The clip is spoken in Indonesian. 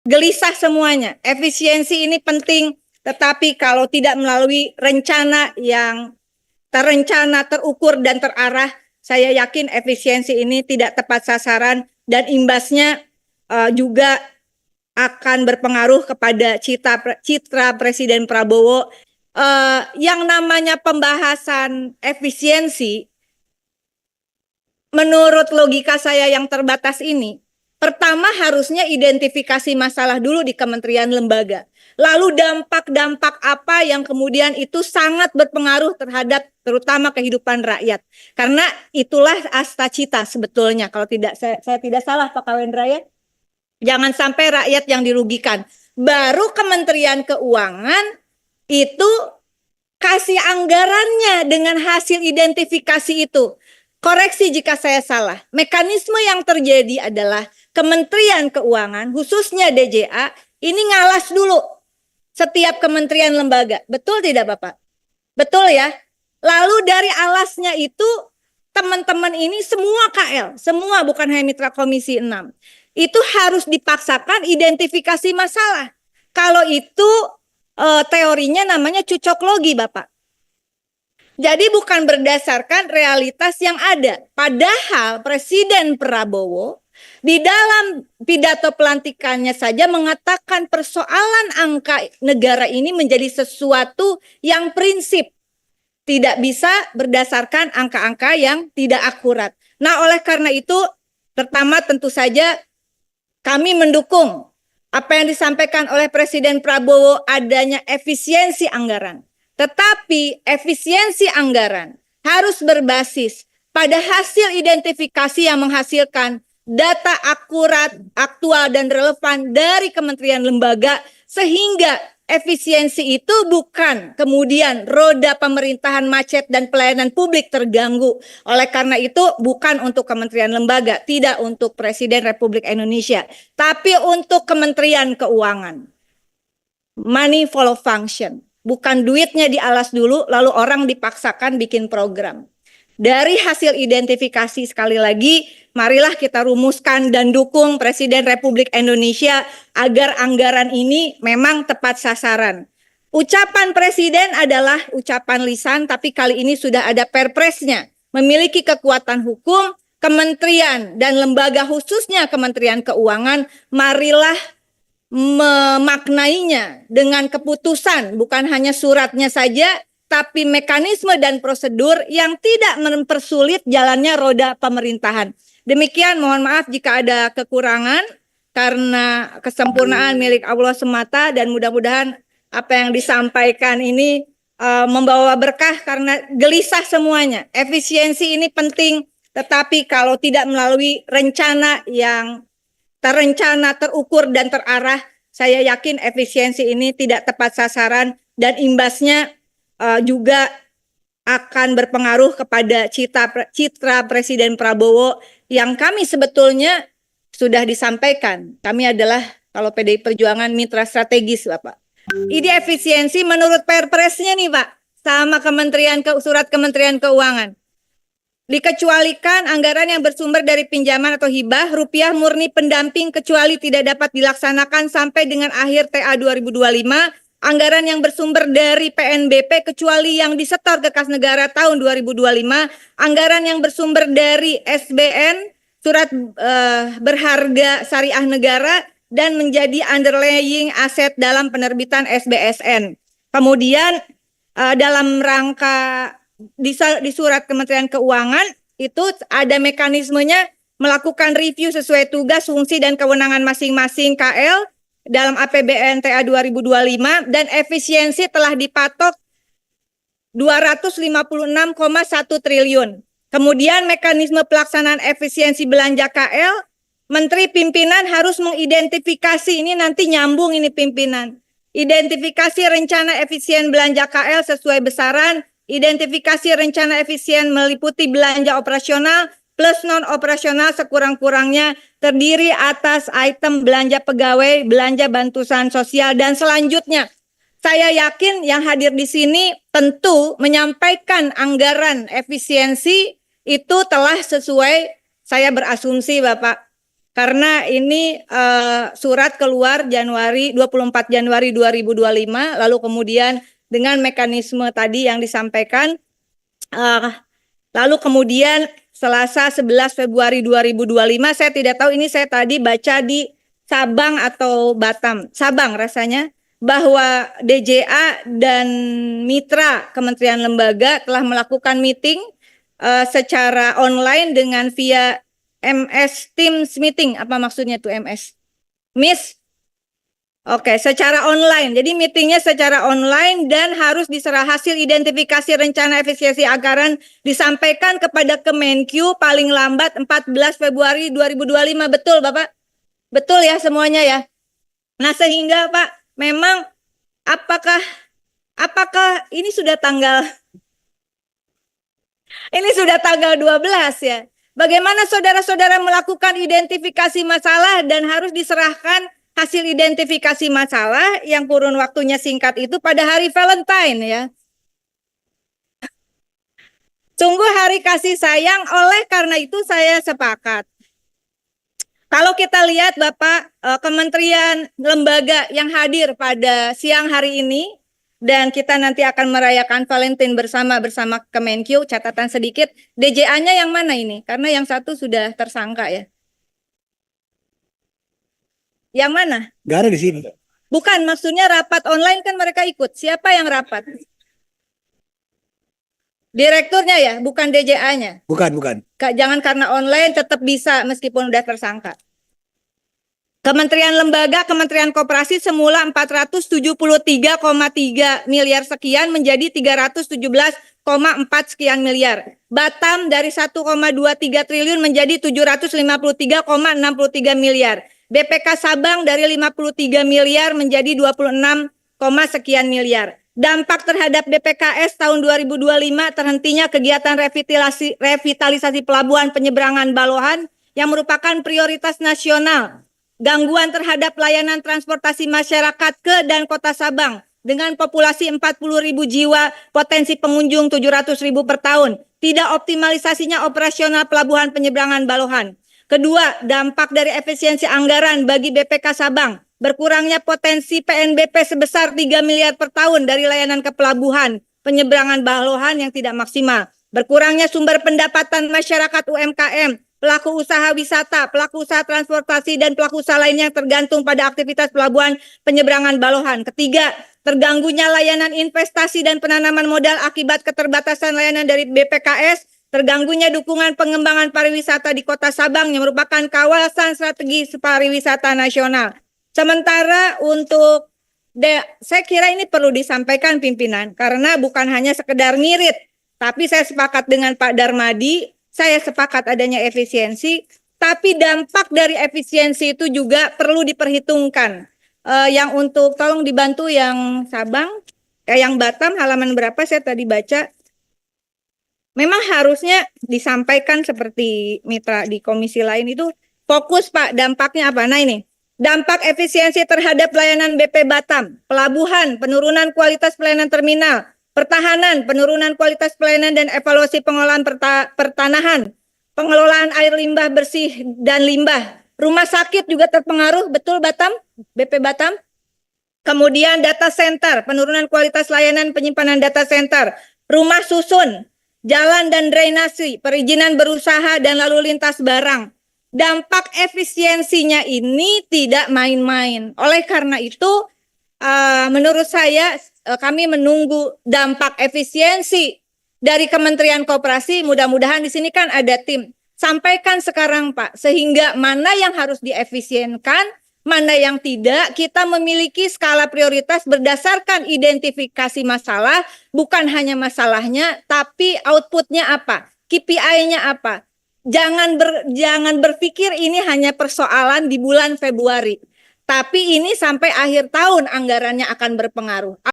gelisah semuanya. Efisiensi ini penting, tetapi kalau tidak melalui rencana yang terencana, terukur, dan terarah, saya yakin efisiensi ini tidak tepat sasaran dan imbasnya juga akan berpengaruh kepada citra Presiden Prabowo. Yang namanya pembahasan efisiensi, menurut logika saya yang terbatas ini, pertama harusnya identifikasi masalah dulu di kementerian lembaga. Lalu dampak-dampak apa yang kemudian itu sangat berpengaruh terhadap terutama kehidupan rakyat. Karena itulah asta cita sebetulnya. Kalau tidak saya tidak salah Pak Kawendra ya. Jangan sampai rakyat yang dirugikan. Baru Kementerian Keuangan itu kasih anggarannya dengan hasil identifikasi itu. Koreksi jika saya salah. Mekanisme yang terjadi adalah Kementerian Keuangan, khususnya DJA, ini ngalas dulu setiap kementerian lembaga. Betul tidak Bapak? Betul ya? Lalu dari alasnya itu, teman-teman ini semua KL, semua bukan hanya mitra Komisi 6, itu harus dipaksakan identifikasi masalah. Kalau itu teorinya namanya cocok logi Bapak. Jadi bukan berdasarkan realitas yang ada. Padahal Presiden Prabowo di dalam pidato pelantikannya saja mengatakan persoalan angka negara ini menjadi sesuatu yang prinsip. Tidak bisa berdasarkan angka-angka yang tidak akurat. Nah, oleh karena itu, pertama tentu saja kami mendukung apa yang disampaikan oleh Presiden Prabowo adanya efisiensi anggaran. Tetapi efisiensi anggaran harus berbasis pada hasil identifikasi yang menghasilkan data akurat, aktual, dan relevan dari kementerian lembaga sehingga efisiensi itu bukan kemudian roda pemerintahan macet dan pelayanan publik terganggu. Oleh karena itu bukan untuk kementerian lembaga, tidak untuk Presiden Republik Indonesia, tapi untuk Kementerian Keuangan. Money follow function. Bukan duitnya dialas dulu lalu orang dipaksakan bikin program. Dari hasil identifikasi sekali lagi, marilah kita rumuskan dan dukung Presiden Republik Indonesia agar anggaran ini memang tepat sasaran. Ucapan Presiden adalah ucapan lisan, tapi kali ini sudah ada perpresnya. Memiliki kekuatan hukum, kementerian dan lembaga khususnya Kementerian Keuangan, marilah memaknainya dengan keputusan, bukan hanya suratnya saja, tapi mekanisme dan prosedur yang tidak mempersulit jalannya roda pemerintahan. Demikian, mohon maaf jika ada kekurangan, karena kesempurnaan milik Allah semata, dan mudah-mudahan apa yang disampaikan ini membawa berkah karena gelisah semuanya. Efisiensi ini penting, tetapi kalau tidak melalui rencana yang terencana, terukur, dan terarah, saya yakin efisiensi ini tidak tepat sasaran dan imbasnya juga akan berpengaruh kepada citra Presiden Prabowo yang kami sebetulnya sudah disampaikan. Kami adalah, kalau PDI Perjuangan, mitra strategis, Bapak. Ide efisiensi menurut Perpresnya nih, Pak, sama surat Kementerian Keuangan. Dikecualikan anggaran yang bersumber dari pinjaman atau hibah, rupiah murni pendamping kecuali tidak dapat dilaksanakan sampai dengan akhir TA 2025, anggaran yang bersumber dari PNBP kecuali yang disetor ke kas negara tahun 2025, anggaran yang bersumber dari SBN, surat berharga syariah negara, dan menjadi underlying aset dalam penerbitan SBSN. Kemudian dalam rangka di surat Kementerian Keuangan itu ada mekanismenya melakukan review sesuai tugas, fungsi, dan kewenangan masing-masing KL dalam APBN TA 2025 dan efisiensi telah dipatok 256,1 triliun. Kemudian mekanisme pelaksanaan efisiensi belanja KL, Menteri Pimpinan harus mengidentifikasi, ini nanti nyambung ini pimpinan, identifikasi rencana efisien belanja KL sesuai besaran, identifikasi rencana efisien meliputi belanja operasional plus non-operasional sekurang-kurangnya terdiri atas item belanja pegawai, belanja bantuan sosial, dan selanjutnya. Saya yakin yang hadir di sini tentu menyampaikan anggaran efisiensi itu telah sesuai, saya berasumsi Bapak, karena ini surat keluar 24 Januari 2025, lalu kemudian dengan mekanisme tadi yang disampaikan, lalu kemudian Selasa 11 Februari 2025, saya tidak tahu ini saya tadi baca di Sabang atau Batam, Sabang rasanya, bahwa DJA dan mitra kementerian lembaga telah melakukan meeting secara online dengan via MS Teams meeting. Apa maksudnya tuh MS? Miss? Oke, secara online. Jadi meetingnya secara online dan harus diserah hasil identifikasi rencana efisiensi anggaran disampaikan kepada Kemenq paling lambat 14 Februari 2025. Betul, Bapak? Betul ya semuanya ya? Nah, sehingga Pak, memang apakah ini sudah tanggal 12 ya? Bagaimana saudara-saudara melakukan identifikasi masalah dan harus diserahkan hasil identifikasi masalah yang kurun waktunya singkat itu pada hari Valentine ya. Sungguh hari kasih sayang, oleh karena itu saya sepakat. Kalau kita lihat Bapak, kementerian lembaga yang hadir pada siang hari ini, dan kita nanti akan merayakan Valentine bersama Kemenq, catatan sedikit, DJA-nya yang mana ini? Karena yang satu sudah tersangka ya. Yang mana? Nggak ada di sini. Bukan, maksudnya rapat online kan mereka ikut. Siapa yang rapat? Direkturnya ya, bukan DJA-nya. Bukan. Jangan karena online tetap bisa meskipun udah tersangka. Kementerian lembaga, Kementerian Koperasi semula 473,3 miliar sekian menjadi 317,4 sekian miliar. Batam dari 1,23 triliun menjadi 753,63 miliar. BPK Sabang dari 53 miliar menjadi 26, sekian miliar. Dampak terhadap BPKS tahun 2025 terhentinya kegiatan revitalisasi pelabuhan penyeberangan Balohan yang merupakan prioritas nasional. Gangguan terhadap layanan transportasi masyarakat ke dan kota Sabang dengan populasi 40.000 jiwa, potensi pengunjung 700.000 per tahun. Tidak optimalisasinya operasional pelabuhan penyeberangan Balohan. Kedua, dampak dari efisiensi anggaran bagi BPK Sabang. Berkurangnya potensi PNBP sebesar 3 miliar per tahun dari layanan ke pelabuhan penyeberangan Balohan yang tidak maksimal. Berkurangnya sumber pendapatan masyarakat UMKM, pelaku usaha wisata, pelaku usaha transportasi, dan pelaku usaha lainnya yang tergantung pada aktivitas pelabuhan penyeberangan Balohan. Ketiga, terganggunya layanan investasi dan penanaman modal akibat keterbatasan layanan dari BPKS, terganggunya dukungan pengembangan pariwisata di Kota Sabang yang merupakan kawasan strategis pariwisata nasional. Sementara untuk saya kira ini perlu disampaikan pimpinan, karena bukan hanya sekedar ngirit, tapi saya sepakat dengan Pak Darmadi, saya sepakat adanya efisiensi, tapi dampak dari efisiensi itu juga perlu diperhitungkan. Yang untuk, tolong dibantu yang Sabang, yang Batam halaman berapa saya tadi baca, memang harusnya disampaikan seperti mitra di komisi lain itu, fokus Pak, dampaknya apa? Nah ini, dampak efisiensi terhadap layanan BP Batam, pelabuhan, penurunan kualitas pelayanan terminal, pertahanan, penurunan kualitas pelayanan dan evaluasi pengolahan pertanahan, pengelolaan air limbah bersih dan limbah. Rumah sakit juga terpengaruh, betul Batam, BP Batam. Kemudian data center, penurunan kualitas layanan penyimpanan data center, rumah susun, jalan dan drainasi, perizinan berusaha dan lalu lintas barang. Dampak efisiensinya ini tidak main-main. Oleh karena itu, menurut saya kami menunggu dampak efisiensi dari Kementerian Koperasi. Mudah-mudahan di sini kan ada tim. Sampaikan sekarang Pak, sehingga mana yang harus diefisienkan, mana yang tidak. Kita memiliki skala prioritas berdasarkan identifikasi masalah, bukan hanya masalahnya, tapi outputnya apa, KPI-nya apa. Jangan berpikir ini hanya persoalan di bulan Februari. Tapi ini sampai akhir tahun anggarannya akan berpengaruh.